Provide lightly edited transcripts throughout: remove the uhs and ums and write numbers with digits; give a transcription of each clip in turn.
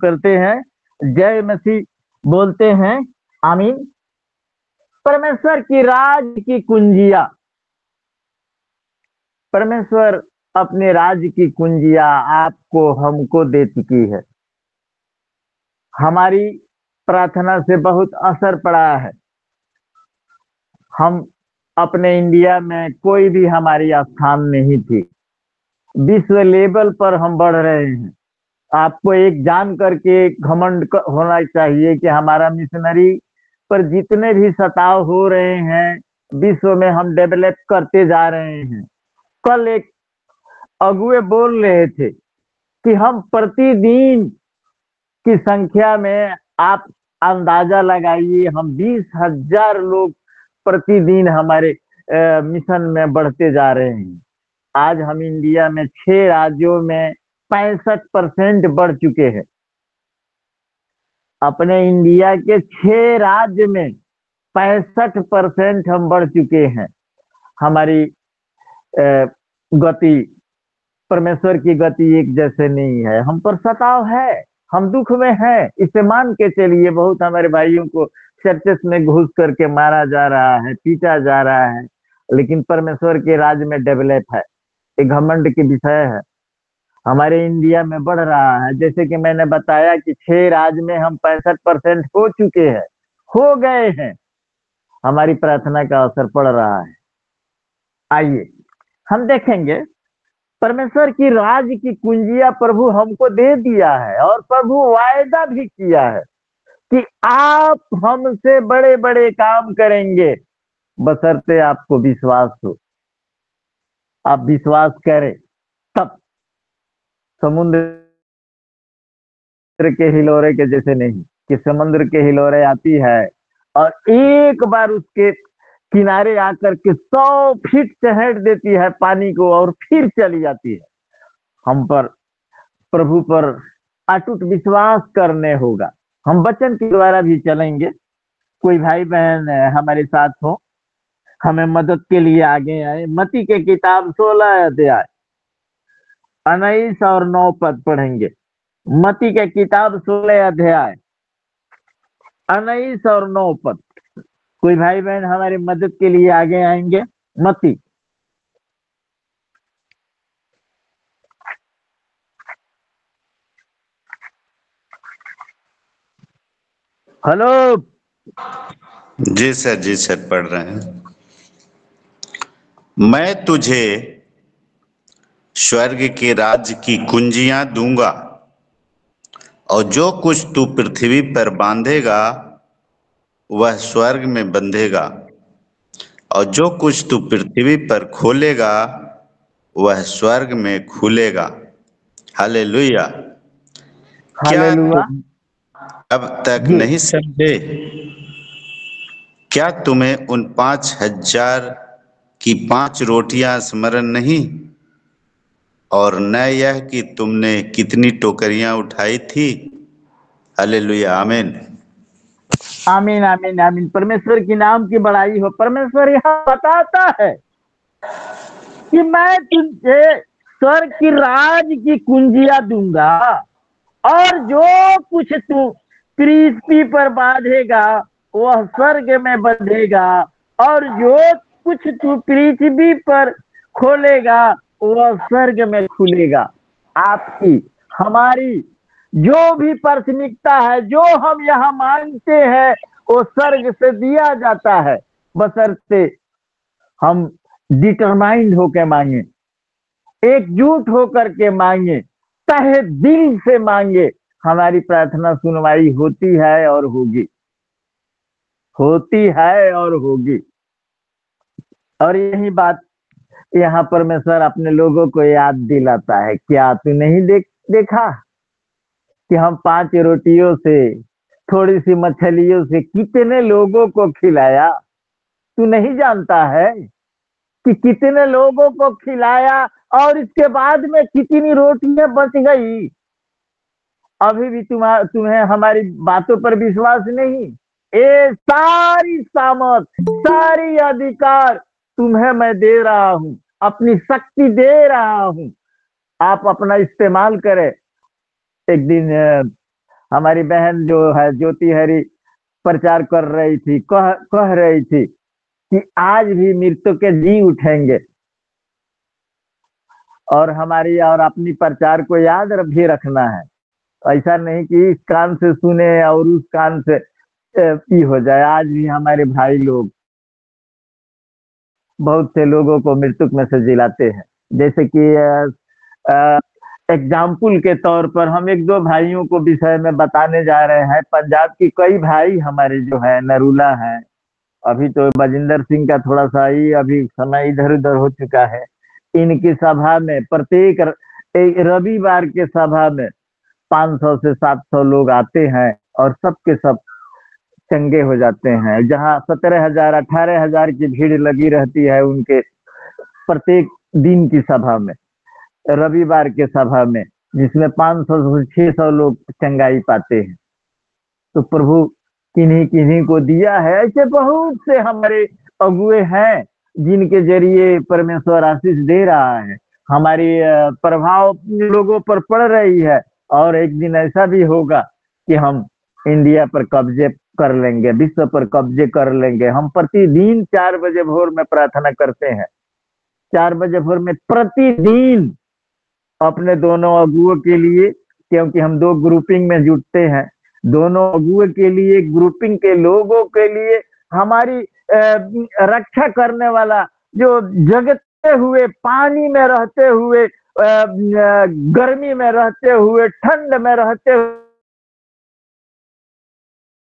करते हैं, जय मसीह बोलते हैं, आमीन। परमेश्वर की राज की कुंजिया, परमेश्वर अपने राज की कुंजिया आपको हमको दे चुकी है। हमारी प्रार्थना से बहुत असर पड़ा है। हम अपने इंडिया में कोई भी हमारी स्थान नहीं थी, विश्व लेवल पर हम बढ़ रहे हैं। आपको एक जान करके होना चाहिए कि हमारा मिशनरी पर जितने भी सताव हो रहे हैं, विश्व में हम डेवलप करते जा रहे हैं। कल एक अगुए बोल रहे थे कि हम प्रतिदिन की संख्या में, आप अंदाजा लगाइए, हम 20,000 लोग प्रतिदिन हमारे मिशन में बढ़ते जा रहे हैं। आज हम इंडिया में 6 राज्यों में 65% बढ़ चुके हैं। अपने इंडिया के 6 राज्य में 65% हम बढ़ चुके हैं। हमारी गति, परमेश्वर की गति एक जैसे नहीं है। हम पर सताव है, हम दुख में हैं, इसे मान के चलिए। बहुत हमारे भाइयों को चर्चेस में घुस करके मारा जा रहा है, पीटा जा रहा है, लेकिन परमेश्वर के राज में डेवलप है। एक घमंड की विषय है, हमारे इंडिया में बढ़ रहा है। जैसे कि मैंने बताया कि 6 राज्य में हम 65% हो चुके हैं, हो गए हैं। हमारी प्रार्थना का असर पड़ रहा है। आइए हम देखेंगे, परमेश्वर की राज की कुंजिया प्रभु हमको दे दिया है, और प्रभु वायदा भी किया है कि आप हमसे बड़े बड़े काम करेंगे, बशर्ते आपको विश्वास हो। आप विश्वास करें तब। समुद्र के हिलोरे के जैसे नहीं कि समुद्र के हिलोरे आती है और एक बार उसके किनारे आकर के 100 फीट चढ़ देती है पानी को और फिर चली जाती है। हम पर, प्रभु पर अटूट विश्वास करने होगा। हम वचन के द्वारा भी चलेंगे। कोई भाई बहन हमारे साथ हो, हमें मदद के लिए आगे आए। मत्ती के किताब 16 अध्याय 19 और 9 पद पढ़ेंगे। मत्ती के किताब 16 अध्याय 19 और 9 पद। कोई भाई बहन हमारी मदद के लिए आगे आएंगे। मत्ती, हेलो। जी सर पढ़ रहे हैं। मैं तुझे स्वर्ग के राज्य की कुंजियां दूंगा, और जो कुछ तू पृथ्वी पर बांधेगा वह स्वर्ग में बंधेगा, और जो कुछ तू पृथ्वी पर खोलेगा वह स्वर्ग में खुलेगा। हालेलुया। क्या हालेलुया। तुम अब तक जी, नहीं समझे? क्या तुम्हें उन 5,000 की 5 रोटियां स्मरण नहीं, और न यह कि तुमने कितनी टोकरियां उठाई थी? हालेलुया, आमीन। आमीन आमीन आमीन। परमेश्वर की नाम की बड़ाई हो। परमेश्वर यहाँ बताता है कि मैं तुझे स्वर्ग की राज की कुंजिया दूंगा, और जो कुछ तू पृथ्वी पर बांधेगा वह स्वर्ग में बंधेगा, और जो कुछ तू पृथ्वी पर खोलेगा वह स्वर्ग में खुलेगा। आपकी, हमारी जो भी प्राथमिकता है, जो हम यहाँ मांगते हैं, वो स्वर्ग से दिया जाता है, बशर्ते हम डिटरमाइंड होकर मांगे, एकजुट होकर के मांगे, तहे दिल से मांगे। हमारी प्रार्थना सुनवाई होती है और होगी, होती है और होगी। और यही बात यहाँ परमेश्वर अपने लोगों को याद दिलाता है। क्या तू नहीं देखा कि हम 5 रोटियों से, थोड़ी सी मछलियों से कितने लोगों को खिलाया? तू नहीं जानता है कि कितने लोगों को खिलाया, और इसके बाद में कितनी रोटियां बच गई? अभी भी तुम्हें हमारी बातों पर विश्वास नहीं? ये सारी सामर्थ, सारी अधिकार तुम्हें मैं दे रहा हूं, अपनी शक्ति दे रहा हूं। आप अपना इस्तेमाल करें। एक दिन हमारी बहन जो है ज्योति हरी प्रचार कर रही थी, कह रही थी कि आज भी मृत्यु के जी उठेंगे। और हमारी और अपनी प्रचार को याद भी रखना है। ऐसा नहीं कि इस कान से सुने और उस कान से ई हो जाए। आज भी हमारे भाई लोग बहुत से लोगों को मृत्यु में से जिलाते हैं। जैसे कि एग्जाम्पल के तौर पर हम एक दो भाइयों को विषय में बताने जा रहे हैं। पंजाब की कई भाई हमारे जो है नरूला है, अभी तो बजिंदर सिंह का थोड़ा सा ही अभी समय इधर उधर हो चुका है। इनकी सभा में प्रत्येक रविवार के सभा में 500 से 700 लोग आते हैं और सबके सब चंगे हो जाते हैं। जहां 17,000 18,000 की भीड़ लगी रहती है उनके प्रत्येक दिन की सभा में, रविवार के सभा में, जिसमें 500 से 600 लोग चंगाई पाते हैं। तो प्रभु किन्हीं किन्हीं को दिया है। ऐसे बहुत से हमारे अगुए हैं जिनके जरिए परमेश्वर आशीष दे रहा है। हमारी प्रभाव लोगों पर पड़ रही है और एक दिन ऐसा भी होगा कि हम इंडिया पर कब्जे कर लेंगे, विश्व पर कब्जे कर लेंगे। हम प्रतिदिन 4 बजे भोर में प्रार्थना करते हैं। 4 बजे भोर में प्रतिदिन अपने दोनों अगुओं के लिए, क्योंकि हम 2 ग्रुपिंग में जुटते हैं, दोनों अगुओं के लिए, ग्रुपिंग के लोगों के लिए, हमारी रक्षा करने वाला जो जगते हुए, पानी में रहते हुए, गर्मी में रहते हुए, ठंड में रहते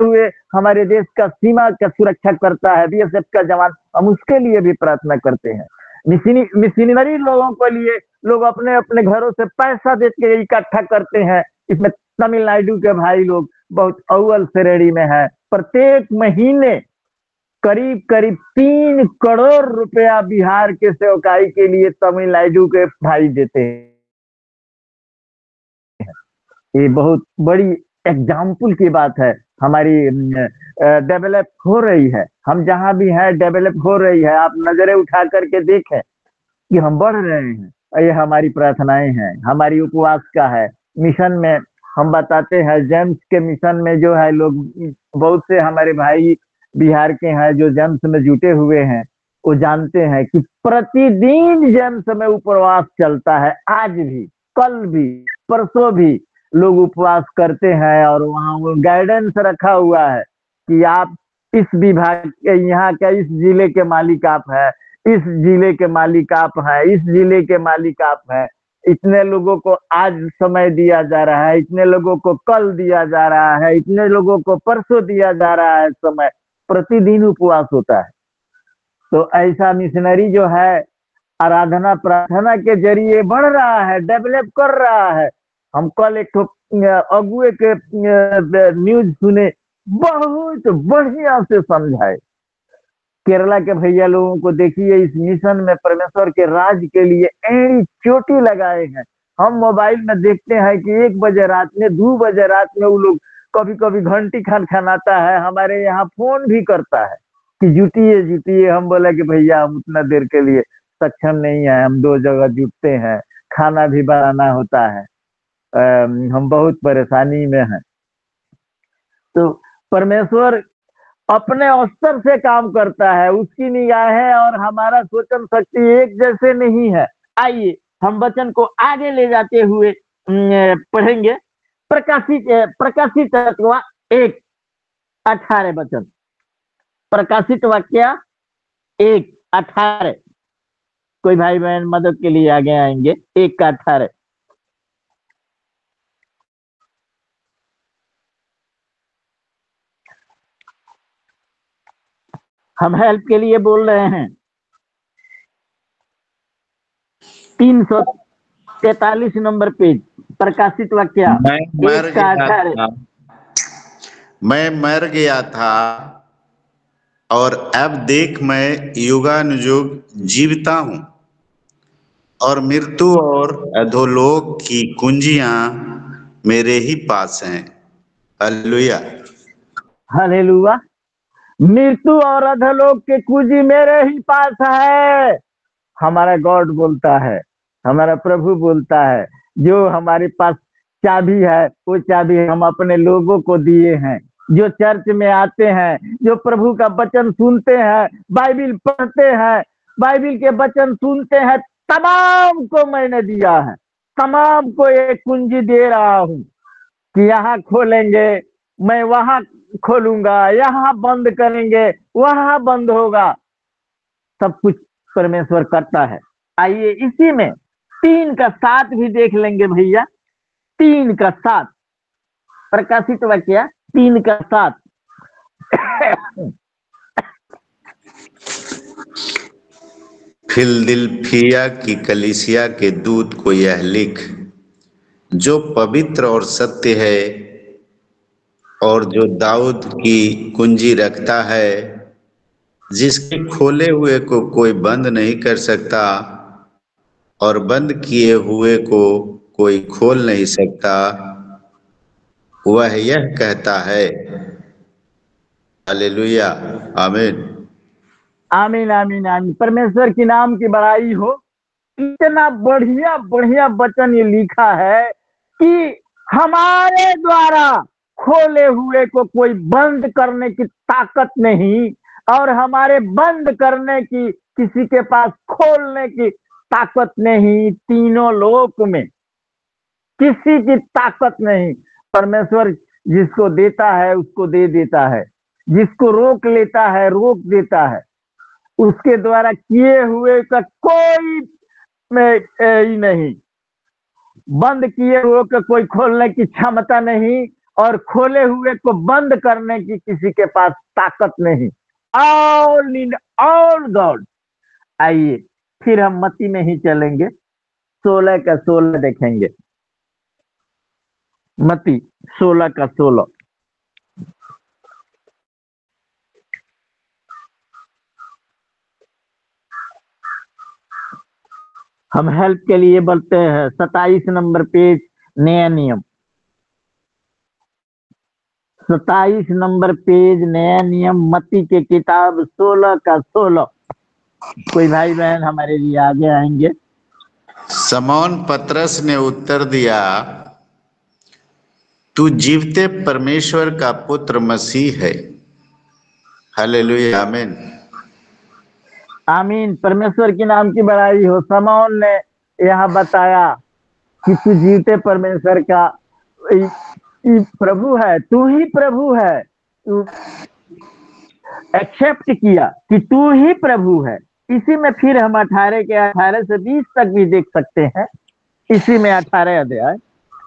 हुए हमारे देश का सीमा का सुरक्षा करता है, बीएसएफ का जवान, हम उसके लिए भी प्रार्थना करते हैं। मिशनरी लोगों के लिए लोग अपने अपने घरों से पैसा दे के इकट्ठा करते हैं। इसमें तमिलनाडु के भाई लोग बहुत अव्वल श्रेणी में है। प्रत्येक महीने करीब करीब 3 करोड़ रुपया बिहार के सेवकाई के लिए तमिलनाडु के भाई देते हैं। ये बहुत बड़ी एग्जाम्पल की बात है। हमारी डेवलप हो रही है, हम जहां भी हैं डेवलप हो रही है। आप नजरें उठा करके देखें कि हम बढ़ रहे हैं। ये हमारी प्रार्थनाएं हैं, हमारी उपवास का है। मिशन में हम बताते हैं, जेम्स के मिशन में जो है लोग, बहुत से हमारे भाई बिहार के हैं जो जेम्स में जुटे हुए हैं, वो जानते हैं कि प्रतिदिन जेम्स में उपवास चलता है। आज भी, कल भी, परसों भी लोग उपवास करते हैं और वहाँ वो गाइडेंस रखा हुआ है कि आप इस विभाग के, यहाँ का इस जिले के मालिक आप है, इस जिले के मालिक आप हैं, इस जिले के मालिक आप हैं। इतने लोगों को आज समय दिया जा रहा है, इतने लोगों को कल दिया जा रहा है, इतने लोगों को परसों दिया जा रहा है समय। प्रतिदिन उपवास होता है। तो ऐसा मिशनरी जो है आराधना प्रार्थना के जरिए बढ़ रहा है, डेवलप कर रहा है। हम कल एक अगुए के न्यूज सुने, बहुत बढ़िया से समझाए। केरला के भैया लोगों को देखिए, इस मिशन में परमेश्वर के राज के लिए एड़ी चोटी लगाए हैं। हम मोबाइल में देखते हैं कि 1 बजे रात में, 2 बजे रात में वो लोग कभी कभी घंटी खनखनाता है, हमारे यहाँ फोन भी करता है कि जुटिए जुटिए। हम बोला कि भैया हम उतना देर के लिए सक्षम नहीं है, हम 2 जगह जुटते हैं, खाना भी बनाना होता है, हम बहुत परेशानी में हैं। तो परमेश्वर अपने स्तर से काम करता है, उसकी निगाहें और हमारा सोचन शक्ति एक जैसे नहीं है। आइए हम वचन को आगे ले जाते हुए पढ़ेंगे। प्रकाशित अथवा 1:18 वचन, प्रकाशित वाक्य 1:18। कोई भाई बहन मदद के लिए आगे आएंगे। 1:18। हम हेल्प के लिए बोल रहे हैं। 343 नंबर पेज, प्रकाशित वाक्य मैं मर गया 1:18। था, मैं मर गया था और अब देख मैं युगानुयुग जीविता हूँ और मृत्यु और अधोलोक की कुंजियां मेरे ही पास हैं। हालेलुया। हालेलुया। मृत्यु और अधोलोक की कुंजी मेरे ही पास है। हमारा गॉड बोलता है, हमारा प्रभु बोलता है। जो हमारे पास चाबी है, वो चाबी हम अपने लोगों को दिए हैं, जो चर्च में आते हैं, जो प्रभु का वचन सुनते हैं, बाइबिल पढ़ते हैं, बाइबिल के वचन सुनते हैं, तमाम को मैंने दिया है। तमाम को एक कुंजी दे रहा हूं कि यहाँ खोलेंगे, मैं वहां खोलूंगा, यहाँ बंद करेंगे, वहां बंद होगा। सब कुछ परमेश्वर करता है। आइए इसी में 3 का 7 भी देख लेंगे भैया। 3 का 7 प्रकाशित वाक्य 3 का 7। फिलदिल्फिया की कलीसिया के दूत को यह लिख, जो पवित्र और सत्य है और जो दाऊद की कुंजी रखता है, जिसके खोले हुए को कोई बंद नहीं कर सकता और बंद किए हुए को कोई खोल नहीं सकता, वह यह कहता है, हालेलुया, आमीन। आमीन आमीन आमीन। परमेश्वर की नाम की बड़ाई हो। इतना बढ़िया बढ़िया वचन ये लिखा है कि हमारे द्वारा खोले हुए को कोई बंद करने की ताकत नहीं, और हमारे बंद करने की किसी के पास खोलने की ताकत नहीं। तीनों लोक में किसी की ताकत नहीं। परमेश्वर जिसको देता है उसको दे देता है, जिसको रोक लेता है रोक देता है। उसके द्वारा किए हुए का कोई ही नहीं, बंद किए हुए का कोई खोलने की क्षमता नहीं, और खोले हुए को बंद करने की किसी के पास ताकत नहीं। All in all God. आइए फिर हम मत्ती में ही चलेंगे, 16 का 16 देखेंगे। मत्ती 16 का 16। हम हेल्प के लिए बोलते हैं 27 नंबर पेज, नया नियम। 27 नंबर पेज, नया नियम, मत्ती के किताब 16 का 16। कोई भाई बहन हमारे लिए आगे आएंगे। समौन पतरस ने उत्तर दिया, तू जीवते परमेश्वर का पुत्र मसीह है। हालेलुया, आमीन। आमीन। परमेश्वर के नाम की बड़ाई हो। समौन ने यह बताया कि तू जीवते परमेश्वर का प्रभु है, तू ही प्रभु है। तू एक्सेप्ट किया कि तू ही प्रभु है। इसी में फिर हम 18 के 18 से 20 तक भी देख सकते हैं। इसी में 18 अध्याय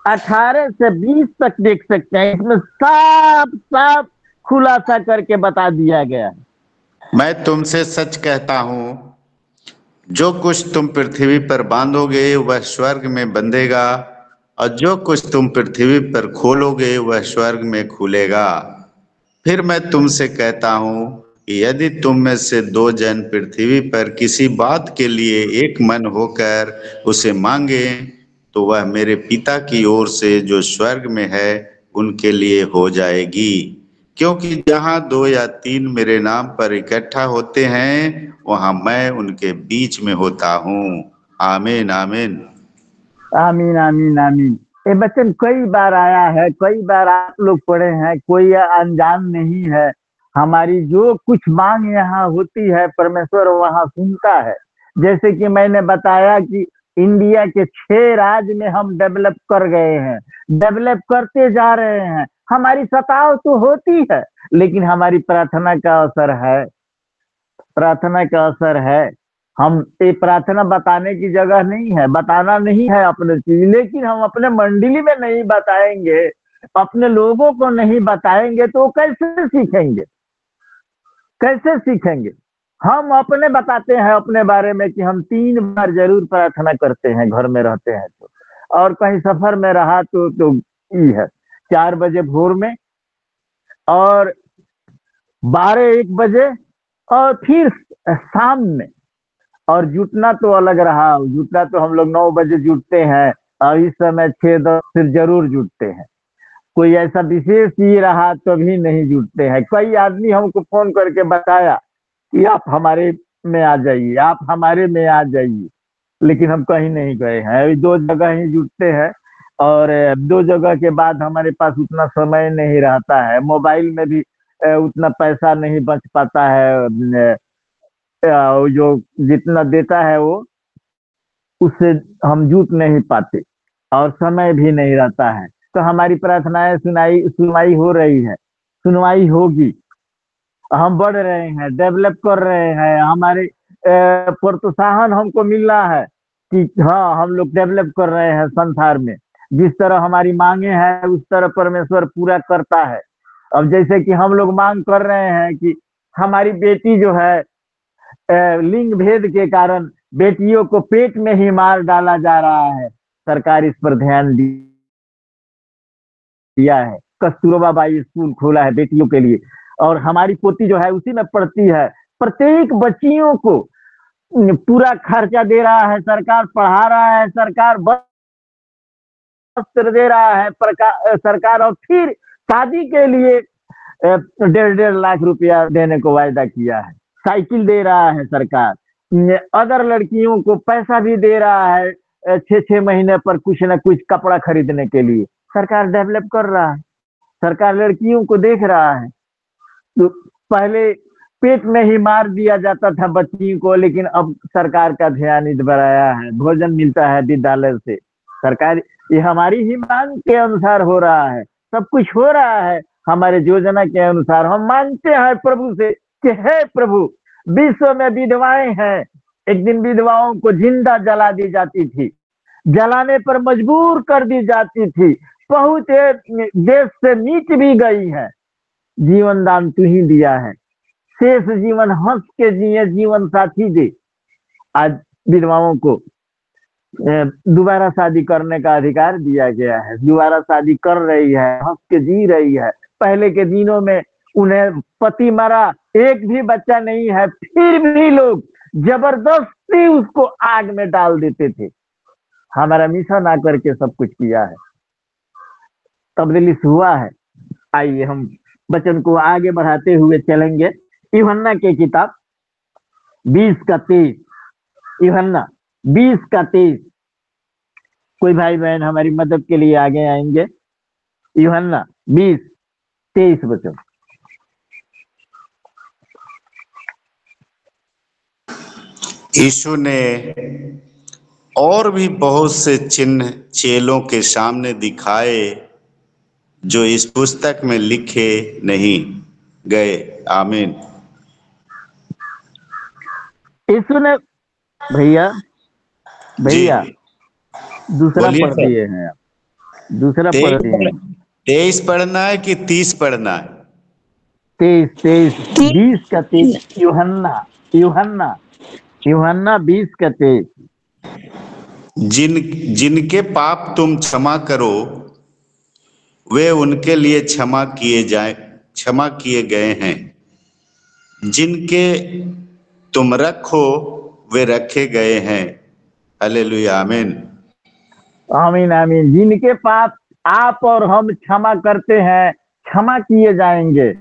18 से 20 तक देख सकते हैं। इसमें साफ साफ खुलासा करके बता दिया गया है। मैं तुमसे सच कहता हूं, जो कुछ तुम पृथ्वी पर बांधोगे वह स्वर्ग में बंधेगा, और जो कुछ तुम पृथ्वी पर खोलोगे वह स्वर्ग में खुलेगा। फिर मैं तुमसे कहता हूं कि यदि तुम में से 2 जन पृथ्वी पर किसी बात के लिए एक मन होकर उसे मांगे, तो वह मेरे पिता की ओर से जो स्वर्ग में है उनके लिए हो जाएगी। क्योंकि जहां 2 या 3 मेरे नाम पर इकट्ठा होते हैं, वहां मैं उनके बीच में होता हूँ। आमीन आमीन। आमीन आमीन आमीन। ये वचन कई बार आया है, कई बार आप लोग पढ़े हैं, कोई अनजान नहीं है। हमारी जो कुछ मांग यहाँ होती है परमेश्वर वहाँ सुनता है। जैसे कि मैंने बताया कि इंडिया के 6 राज्य में हम डेवलप कर गए हैं, डेवलप करते जा रहे हैं। हमारी सताव तो होती है, लेकिन हमारी प्रार्थना का असर है, प्रार्थना का असर है। हम ये प्रार्थना बताने की जगह नहीं है, बताना नहीं है अपने चीज, लेकिन हम अपने मंडली में नहीं बताएंगे, अपने लोगों को नहीं बताएंगे तो कैसे सीखेंगे, कैसे सीखेंगे। हम अपने बताते हैं अपने बारे में कि हम 3 बार जरूर प्रार्थना करते हैं घर में रहते हैं तो, और कहीं सफर में रहा तो ये है 4 बजे भोर में, और 12-1 बजे, और फिर शाम में। और जुटना तो अलग रहा, जुटना तो हम लोग 9 बजे जुटते हैं, और इस समय 6-10 फिर जरूर जुटते हैं। कोई ऐसा विशेष ही रहा तो भी नहीं जुटते हैं। कई आदमी हमको फोन करके बताया कि आप हमारे में आ जाइए, आप हमारे में आ जाइए, लेकिन हम कहीं नहीं गए हैं। 2 जगह ही जुटते हैं, और 2 जगह के बाद हमारे पास उतना समय नहीं रहता है, मोबाइल में भी उतना पैसा नहीं बच पाता है, जो जितना देता है वो उससे हम जुट नहीं पाते और समय भी नहीं रहता है। तो हमारी प्रार्थनाएं सुनवाई हो रही है, सुनवाई होगी। हम बढ़ रहे हैं, डेवलप कर रहे हैं, हमारे प्रोत्साहन हमको मिल रहा है कि हाँ हम लोग डेवलप कर रहे हैं संसार में। जिस तरह हमारी मांगे हैं उस तरह परमेश्वर पूरा करता है। अब जैसे कि हम लोग मांग कर रहे हैं कि हमारी बेटी जो है लिंग भेद के कारण बेटियों को पेट में ही मार डाला जा रहा है, सरकार इस पर ध्यान दिया है। कस्तूरबा बाई स्कूल खोला है बेटियों के लिए और हमारी पोती जो है उसी में पढ़ती है। प्रत्येक बच्चियों को पूरा खर्चा दे रहा है सरकार, पढ़ा रहा है सरकार, वस्त्र दे रहा है सरकार, और फिर शादी के लिए 1.5 लाख रुपया देने को वायदा किया है। साइकिल दे रहा है सरकार, अदर लड़कियों को पैसा भी दे रहा है 6-6 महीने पर कुछ न कुछ कपड़ा खरीदने के लिए। सरकार डेवलप कर रहा है, सरकार लड़कियों को देख रहा है। तो पहले पेट में ही मार दिया जाता था बच्चियों को, लेकिन अब सरकार का ध्यान इस बढ़ाया है, भोजन मिलता है विद्यालय से। सरकार ये हमारी ही मांग के अनुसार हो रहा है, सब कुछ हो रहा है हमारे योजना के अनुसार। हम मांगते हैं प्रभु से कि हे प्रभु, विश्व में विधवाएं हैं, एक दिन विधवाओं को जिंदा जला दी जाती थी, जलाने पर मजबूर कर दी जाती थी, बहुत देश से मिट भी गई है। जीवन दान तू ही दिया है, शेष जीवन हंस के जिए जीवन साथी दे। आज विधवाओं को दोबारा शादी करने का अधिकार दिया गया है, दोबारा शादी कर रही है, हंस के जी रही है। पहले के दिनों में उन्हें पति मरा, एक भी बच्चा नहीं है, फिर भी लोग जबरदस्ती उसको आग में डाल देते थे। हमारा मिशन आकर के सब कुछ किया है, तब्दीली हुआ है। आइए हम वचन को आगे बढ़ाते हुए चलेंगे। यूहन्ना की किताब 20:23, यूहन्ना 20:23। कोई भाई बहन हमारी मदद के लिए आगे आएंगे। यूहन्ना 20:23 वचन। यीशु ने और भी बहुत से चिन्ह चेलों के सामने दिखाए जो इस पुस्तक में लिखे नहीं गए। आमीन। यीशु ने भैया जी दूसरा बोलिए पढ़ सर। दिए हैं आप, दूसरा पढ़ दिए हैं। 23 पढ़ना है कि 30 पढ़ना है? 23 20:23। यूहन्ना 20:23। जिनके पाप तुम क्षमा करो वे उनके लिए क्षमा किए गए हैं, जिनके तुम रखो वे रखे गए हैं। हालेलुया। आमीन। आमीन आमीन। जिनके पाप आप और हम क्षमा करते हैं, क्षमा किए जाएंगे।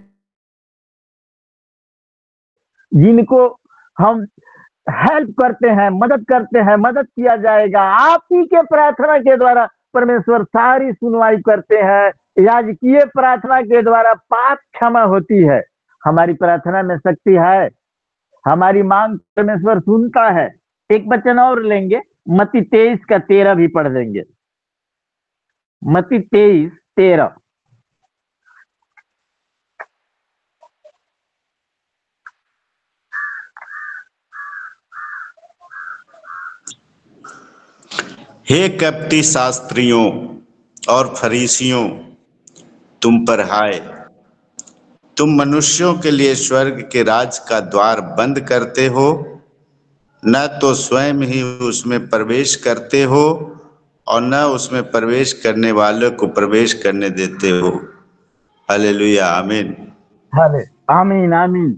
जिनको हम हेल्प करते हैं, मदद करते हैं, मदद किया जाएगा। आप ही के प्रार्थना के द्वारा परमेश्वर सारी सुनवाई करते हैं। याजकीय प्रार्थना के द्वारा पाप क्षमा होती है। हमारी प्रार्थना में शक्ति है, हमारी मांग परमेश्वर सुनता है। एक वचन और लेंगे, मत्ती 23:13 भी पढ़ देंगे। मत्ती 23:13। हे कपटी शास्त्रियों और फरीसियों, तुम पर हाय, तुम मनुष्यों के लिए स्वर्ग के राज का द्वार बंद करते हो, न तो स्वयं ही उसमें प्रवेश करते हो और न उसमें प्रवेश करने वालों को प्रवेश करने देते हो। हालेलुया। आमीन। आमीन आमीन।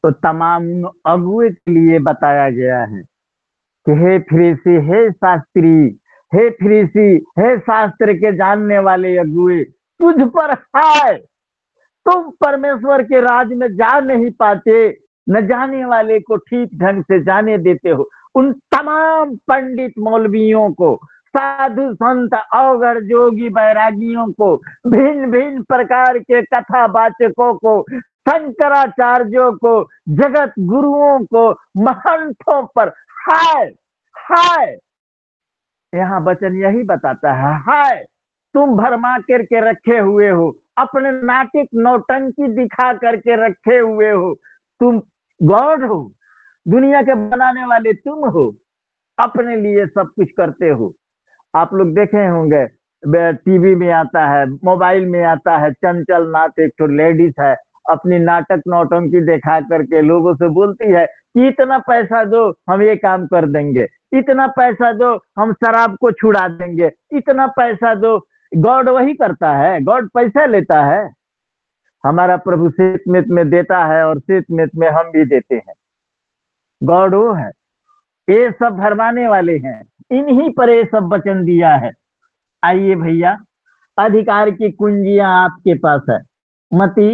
तो तमाम अगुए के लिए बताया गया है कि हे फरीसी, हे शास्त्री, हे फरीसी, हे शास्त्र के जानने वाले अगुए, तुझ पर हाय, तुम परमेश्वर के राज में जा नहीं पाते, न जाने वाले को ठीक ढंग से जाने देते हो। उन तमाम पंडित मौलवियों को, साधु संत अवगढ़ जोगी बैरागियों को, भिन्न भिन्न प्रकार के कथावाचकों को, शंकराचार्यों को, जगत गुरुओं को, महंतों पर हाय हाय। यहाँ वचन यही बताता है, हाय तुम भरमा करके रखे हुए हो, अपने नाटक नौटंकी दिखा करके रखे हुए हो। तुम गॉड हो, दुनिया के बनाने वाले तुम हो, अपने लिए सब कुछ करते हो। आप लोग देखे होंगे, टीवी में आता है, मोबाइल में आता है, चंचल नाथ एक तो लेडीज है, अपनी नाटक नौटंकी दिखा करके लोगों से बोलती है कि इतना पैसा दो हम ये काम कर देंगे, इतना पैसा दो हम शराब को छुड़ा देंगे, इतना पैसा दो। गॉड वही करता है, गॉड पैसा लेता है। हमारा प्रभु शेतमेत में देता है और शेतमेत में हम भी देते हैं। गॉड वो है, ये सब भरमाने वाले हैं, इन्हीं पर ये सब वचन दिया है। आइए भैया, अधिकार की कुंजियां आपके पास है। मती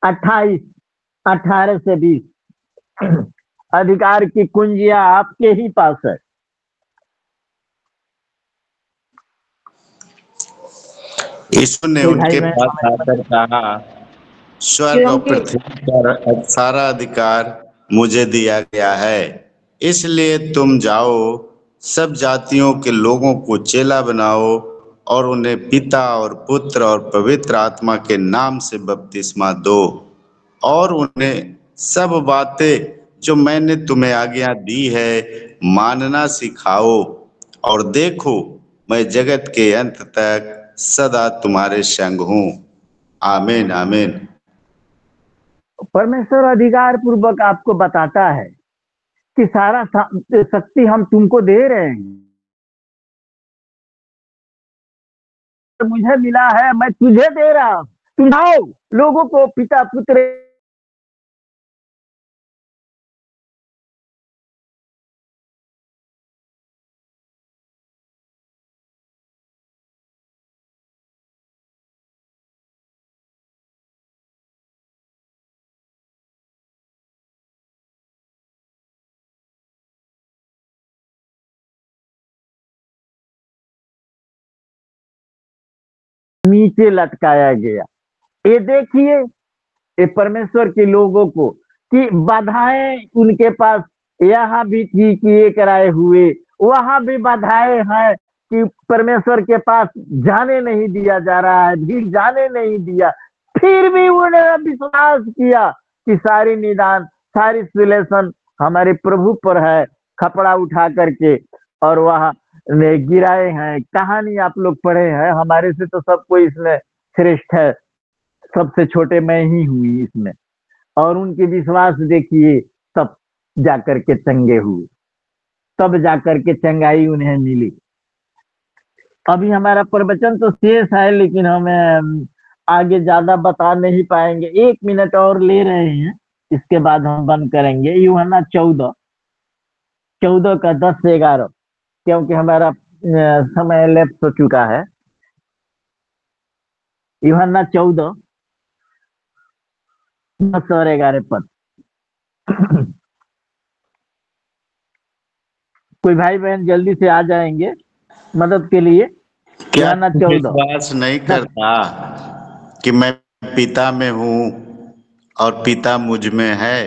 28:18 से 20 अधिकार की कुंजियां आपके ही पास है। यीशु ने उनके पास आकर कहा, स्वर्ग और पृथ्वी पर सारा अधिकार मुझे दिया गया है, इसलिए तुम जाओ, सब जातियों के लोगों को चेला बनाओ और उन्हें पिता और पुत्र और पवित्र आत्मा के नाम से बपतिस्मा दो, और उन्हें सब बातें जो मैंने तुम्हें आज्ञा दी है मानना सिखाओ, और देखो मैं जगत के अंत तक सदा तुम्हारे संग हूँ। आमीन आमीन। परमेश्वर अधिकार पूर्वक आपको बताता है कि सारा शक्ति हम तुमको दे रहे हैं, मुझे मिला है, मैं तुझे दे रहा हूं। तुम आओ, लोगों को पिता पुत्र नीचे लटकाया गया। ये देखिए, ये परमेश्वर के लोगों को कि बाधाएं उनके पास यहाँ भी थी कि ये कराए हुए, वहां भी बाधाएं हैं कि परमेश्वर के पास जाने नहीं दिया जा रहा है, भीड़ जाने नहीं दिया। फिर भी उन्होंने विश्वास किया कि सारी निदान, सारी सिलेशन हमारे प्रभु पर है। कपड़ा उठा करके और वहां गिराए हैं। कहानी आप लोग पढ़े हैं, हमारे से तो सब कोई इसमें श्रेष्ठ है, सबसे छोटे मैं ही हुई इसमें। और उनके विश्वास देखिए, तब जाकर के चंगे हुए, तब जाकर के चंगाई उन्हें मिली। अभी हमारा प्रवचन तो शेष है, लेकिन हमें आगे ज्यादा बता नहीं पाएंगे। 1 मिनट और ले रहे हैं, इसके बाद हम बंद करेंगे। यूहन्ना 14 का 10 से 11, क्योंकि हमारा समय लैप्स हो चुका है। यूहन्ना 14 10 और 11 पद। कोई भाई बहन जल्दी से आ जाएंगे मदद के लिए। क्या यूहन्ना तू 14। विश्वास नहीं करता कि मैं पिता में हूँ और पिता मुझ में है?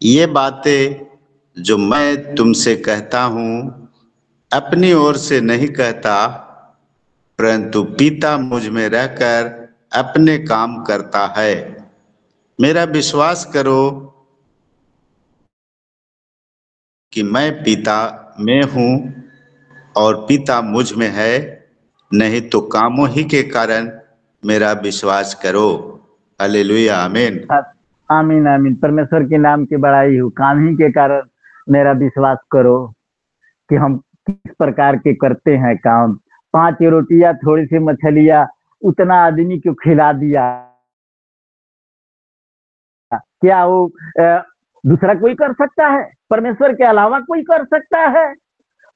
ये बातें जो मैं तुमसे कहता हूँ अपनी ओर से नहीं कहता, परंतु पिता मुझ में रहकर अपने काम करता है। मेरा विश्वास करो कि मैं पिता में हूँ और पिता मुझ में है, नहीं तो कामों ही के कारण मेरा विश्वास करो। हालेलुया, आमीन। आमीन आमीन। परमेश्वर के नाम की बड़ाई हो। काम ही के कारण मेरा विश्वास करो कि हम किस प्रकार के करते हैं काम। 5 रोटियां थोड़ी सी मछलियां, उतना आदमी को खिला दिया। क्या वो दूसरा कोई कर सकता है? परमेश्वर के अलावा कोई कर सकता है?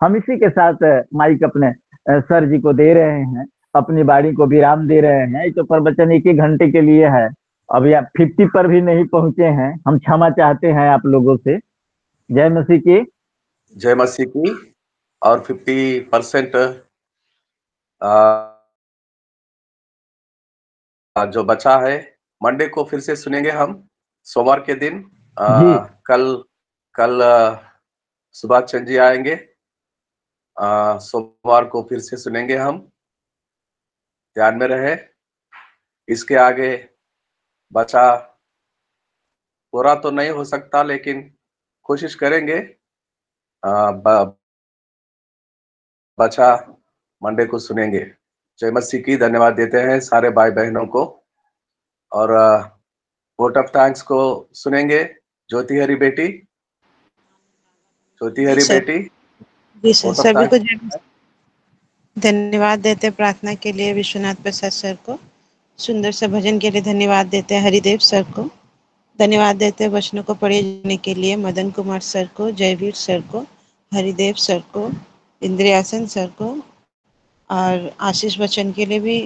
हम इसी के साथ माइक अपने सर जी को दे रहे हैं, अपनी बाड़ी को विराम दे रहे हैं। ये तो प्रवचन 1 घंटे के लिए है, अभी आप 50 पर भी नहीं पहुंचे हैं। हम क्षमा चाहते हैं आप लोगों से। जय मसीह की। जय मसीह की। और 50% जो बचा है मंडे को फिर से सुनेंगे हम, सोमवार के दिन। जी कल सुभाष चंद्र जी आएंगे, सोमवार को फिर से सुनेंगे हम। ध्यान में रहे, इसके आगे बचा पूरा तो नहीं हो सकता, लेकिन कोशिश करेंगे। बचा मंडे को सुनेंगे। जय मसीह की। धन्यवाद देते हैं सारे भाई बहनों को। और वोट ऑफ थैंक्स को सुनेंगे ज्योति हरी बेटी। ज्योति हरी बेटी, जी सर, वोट ऑफ सभी को थैंक्स। धन्यवाद देते हैं प्रार्थना के लिए विश्वनाथ प्रसाद सर को, सुंदर से भजन के लिए धन्यवाद देते हैं हरिदेव सर को, धन्यवाद देते हैं वचनों को पढ़े जाने के लिए मदन कुमार सर को, जयवीर सर को, हरिदेव सर को, इंद्रियासन सर को, और आशीष वचन के लिए भी